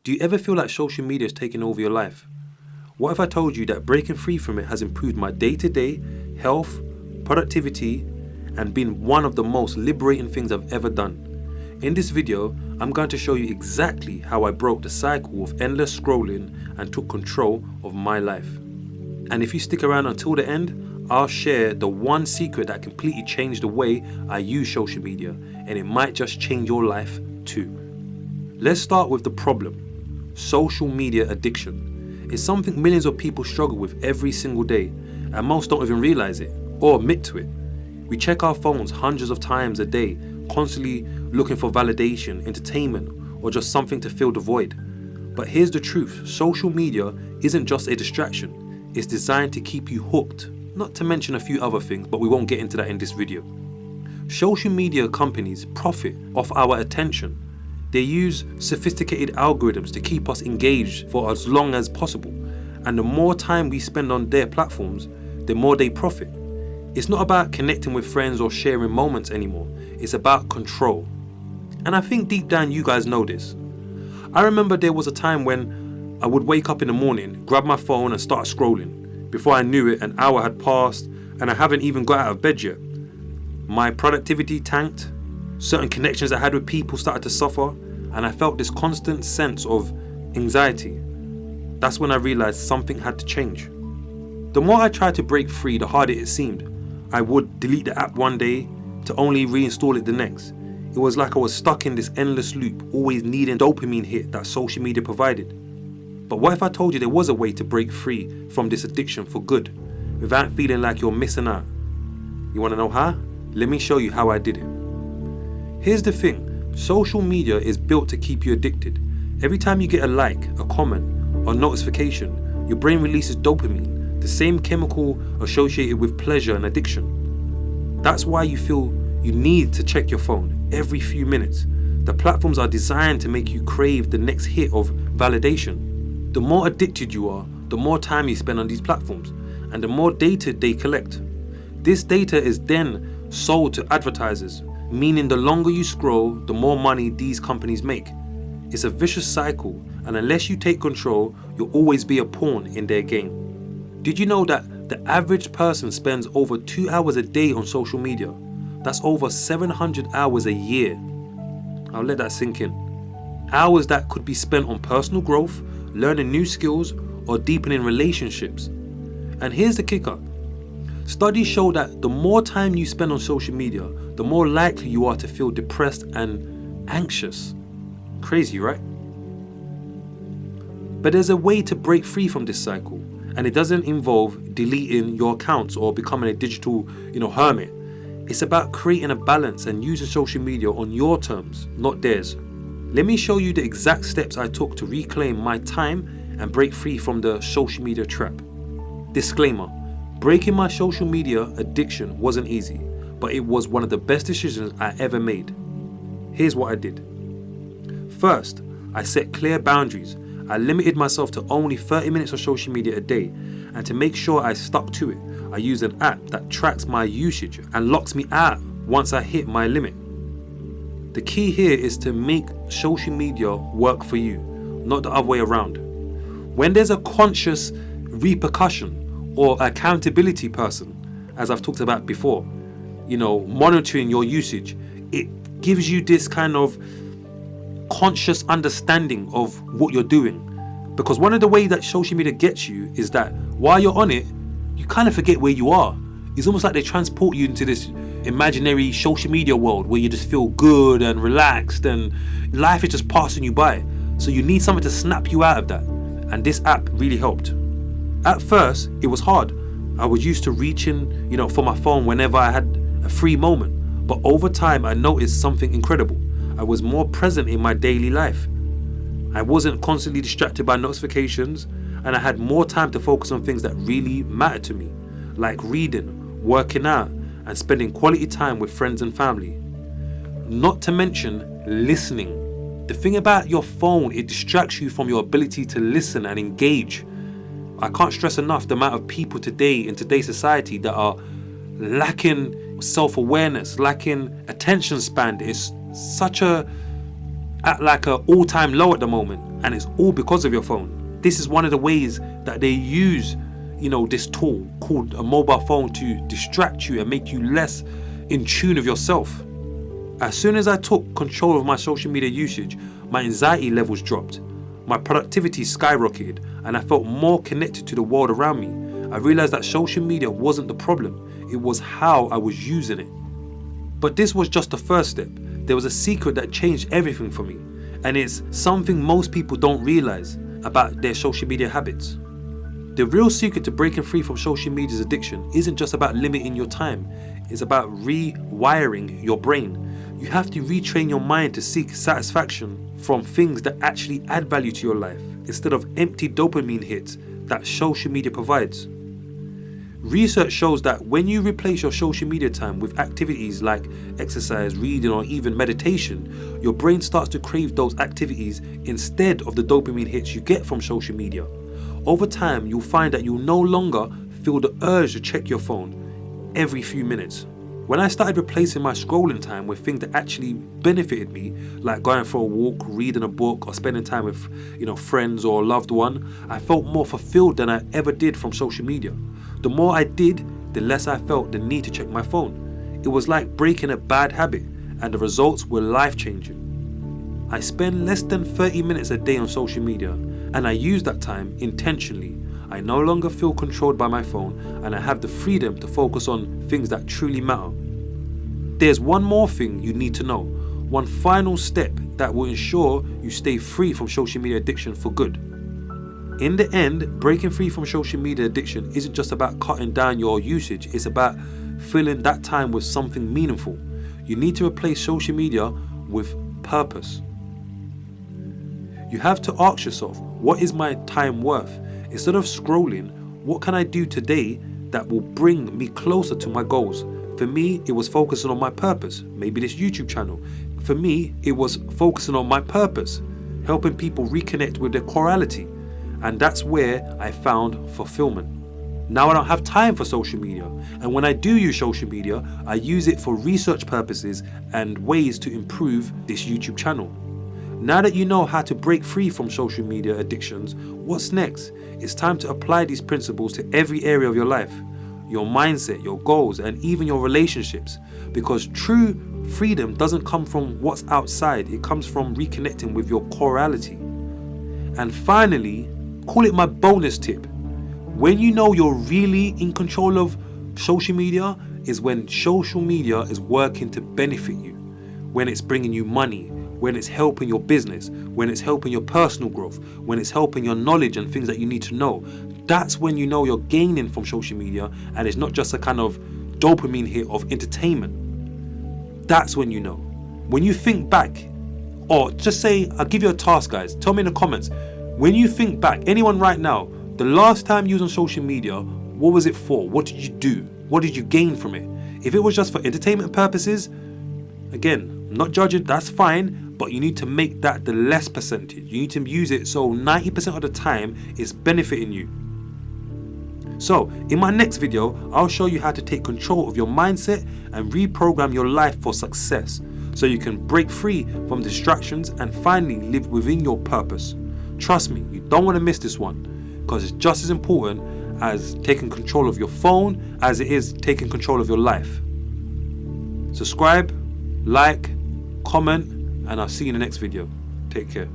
Do you ever feel like social media is taking over your life? What if I told you that breaking free from it has improved my day-to-day health, productivity, and been one of the most liberating things I've ever done? In this video, I'm going to show you exactly how I broke the cycle of endless scrolling and took control of my life. And if you stick around until the end, I'll share the one secret that completely changed the way I use social media, and it might just change your life too. Let's start with the problem. Social media addiction. It's something millions of people struggle with every single day, and most don't even realize it or admit to it. We check our phones hundreds of times a day, constantly looking for validation, entertainment, or just something to fill the void. But here's the truth, social media isn't just a distraction, it's designed to keep you hooked, not to mention a few other things, but we won't get into that in this video. Social media companies profit off our attention. They use sophisticated algorithms to keep us engaged for as long as possible, and the more time we spend on their platforms, the more they profit. It's not about connecting with friends or sharing moments anymore, it's about control. And I think deep down you guys know this. I remember there was a time when I would wake up in the morning, grab my phone and start scrolling. Before I knew it, an hour had passed and I haven't even got out of bed yet. My productivity tanked, certain connections I had with people started to suffer, and I felt this constant sense of anxiety. That's when I realized something had to change. The more I tried to break free, the harder it seemed. I would delete the app one day to only reinstall it the next. It was like I was stuck in this endless loop, always needing dopamine hit that social media provided. But what if I told you there was a way to break free from this addiction for good, without feeling like you're missing out? You want to know how? Let me show you how I did it. Here's the thing, social media is built to keep you addicted. Every time you get a like, a comment, or notification, your brain releases dopamine, the same chemical associated with pleasure and addiction. That's why you feel you need to check your phone every few minutes. The platforms are designed to make you crave the next hit of validation. The more addicted you are, the more time you spend on these platforms, and the more data they collect. This data is then sold to advertisers, meaning the longer you scroll, the more money these companies make. It's a vicious cycle, and unless you take control, you'll always be a pawn in their game. Did you know that the average person spends over 2 hours a day on social media? That's over 700 hours a year. I'll let that sink in. Hours that could be spent on personal growth, learning new skills, or deepening relationships. And here's the kicker. Studies show that the more time you spend on social media, the more likely you are to feel depressed and anxious. Crazy, right? But there's a way to break free from this cycle, and it doesn't involve deleting your accounts or becoming a digital, hermit. It's about creating a balance and using social media on your terms, not theirs. Let me show you the exact steps I took to reclaim my time and break free from the social media trap. Disclaimer. Breaking my social media addiction wasn't easy, but it was one of the best decisions I ever made. Here's what I did. First, I set clear boundaries. I limited myself to only 30 minutes of social media a day, and to make sure I stuck to it, I used an app that tracks my usage and locks me out once I hit my limit. The key here is to make social media work for you, not the other way around. When there's a conscious repercussion or accountability person, as I've talked about before, monitoring your usage, it gives you this kind of conscious understanding of what you're doing. Because one of the ways that social media gets you is that while you're on it, you kind of forget where you are. It's almost like they transport you into this imaginary social media world where you just feel good and relaxed and life is just passing you by. So you need something to snap you out of that. And this app really helped. At first, it was hard. I was used to reaching, for my phone whenever I had a free moment. But over time, I noticed something incredible. I was more present in my daily life. I wasn't constantly distracted by notifications, and I had more time to focus on things that really mattered to me, like reading, working out, and spending quality time with friends and family. Not to mention listening. The thing about your phone, it distracts you from your ability to listen and engage. I can't stress enough the amount of people today in today's society that are lacking self-awareness, lacking attention span. It's such at like an all-time low at the moment. And it's all because of your phone. This is one of the ways that they use, this tool called a mobile phone to distract you and make you less in tune of yourself. As soon as I took control of my social media usage, my anxiety levels dropped, my productivity skyrocketed, and I felt more connected to the world around me. I realized that social media wasn't the problem, it was how I was using it. But this was just the first step. There was a secret that changed everything for me, and it's something most people don't realize about their social media habits. The real secret to breaking free from social media's addiction isn't just about limiting your time, it's about rewiring your brain. You have to retrain your mind to seek satisfaction from things that actually add value to your life, instead of empty dopamine hits that social media provides. Research shows that when you replace your social media time with activities like exercise, reading, or even meditation, your brain starts to crave those activities instead of the dopamine hits you get from social media. Over time, you'll find that you'll no longer feel the urge to check your phone every few minutes. When I started replacing my scrolling time with things that actually benefited me, like going for a walk, reading a book, or spending time with friends or a loved one, I felt more fulfilled than I ever did from social media. The more I did, the less I felt the need to check my phone. It was like breaking a bad habit, and the results were life-changing. I spend less than 30 minutes a day on social media, and I use that time intentionally. I no longer feel controlled by my phone, and I have the freedom to focus on things that truly matter. There's one more thing you need to know, one final step that will ensure you stay free from social media addiction for good. In the end, breaking free from social media addiction isn't just about cutting down your usage, it's about filling that time with something meaningful. You need to replace social media with purpose. You have to ask yourself, what is my time worth? Instead of scrolling, what can I do today that will bring me closer to my goals? For me, it was focusing on my purpose, maybe this YouTube channel. For me, it was focusing on my purpose, helping people reconnect with their Coreality. And that's where I found fulfillment. Now I don't have time for social media, and when I do use social media, I use it for research purposes and ways to improve this YouTube channel. Now that you know how to break free from social media addictions, what's next? It's time to apply these principles to every area of your life, your mindset, your goals, and even your relationships. Because true freedom doesn't come from what's outside, it comes from reconnecting with your Coreality. And finally, call it my bonus tip. When you know you're really in control of social media is when social media is working to benefit you, when it's bringing you money, when it's helping your business, when it's helping your personal growth, when it's helping your knowledge and things that you need to know. That's when you know you're gaining from social media and it's not just a kind of dopamine hit of entertainment. That's when you know. When you think back, or just say, I'll give you a task, guys. Tell me in the comments. When you think back, anyone right now, the last time you was on social media, what was it for? What did you do? What did you gain from it? If it was just for entertainment purposes, again, I'm not judging, that's fine, but you need to make that the less percentage. You need to use it so 90% of the time it's benefiting you. So, in my next video, I'll show you how to take control of your mindset and reprogram your life for success, so you can break free from distractions and finally live within your purpose. Trust me, you don't want to miss this one, because it's just as important as taking control of your phone as it is taking control of your life. Subscribe, like, comment, and I'll see you in the next video. Take care.